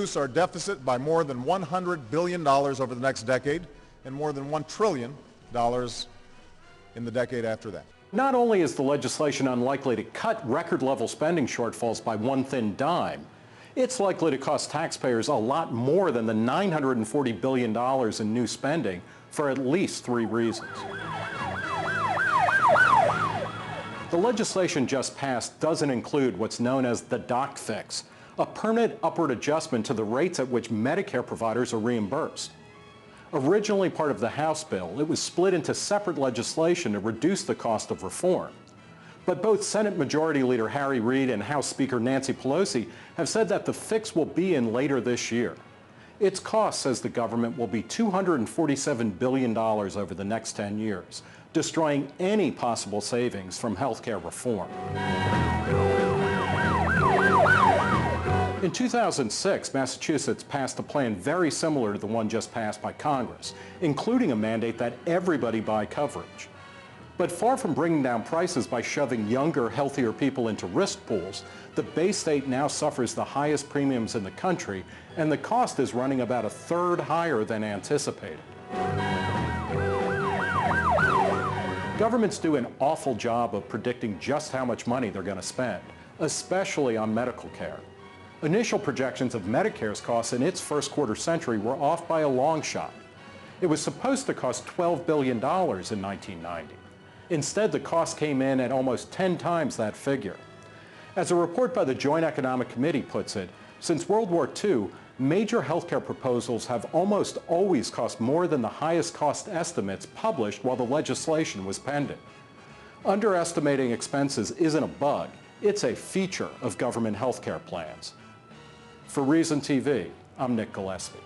reduce our deficit by more than $100 billion over the next decade and more than $1 trillion in the decade after that. Not only is the legislation unlikely to cut record-level spending shortfalls by one thin dime, it's likely to cost taxpayers a lot more than the $940 billion in new spending for at least 3 reasons. The legislation just passed doesn't include what's known as the doc fix, a permanent upward adjustment to the rates at which Medicare providers are reimbursed. Originally part of the House bill, it was split into separate legislation to reduce the cost of reform. But both Senate Majority Leader Harry Reid and House Speaker Nancy Pelosi have said that the fix will be in later this year. Its cost, says the government, will be $247 billion over the next 10 years, destroying any possible savings from health care reform. In 2006, Massachusetts passed a plan very similar to the one just passed by Congress, including a mandate that everybody buy coverage. But far from bringing down prices by shoving younger, healthier people into risk pools, the Bay State now suffers the highest premiums in the country, and the cost is running about 1/3 higher than anticipated. Governments do an awful job of predicting just how much money they're going to spend, especially on medical care. Initial projections of Medicare's costs in its first quarter century were off by a long shot. It was supposed to cost $12 billion in 1990. Instead, the cost came in at almost 10 times that figure. As a report by the Joint Economic Committee puts it, since World War II, major healthcare proposals have almost always cost more than the highest cost estimates published while the legislation was pending. Underestimating expenses isn't a bug, it's a feature of government healthcare plans. For Reason TV, I'm Nick Gillespie.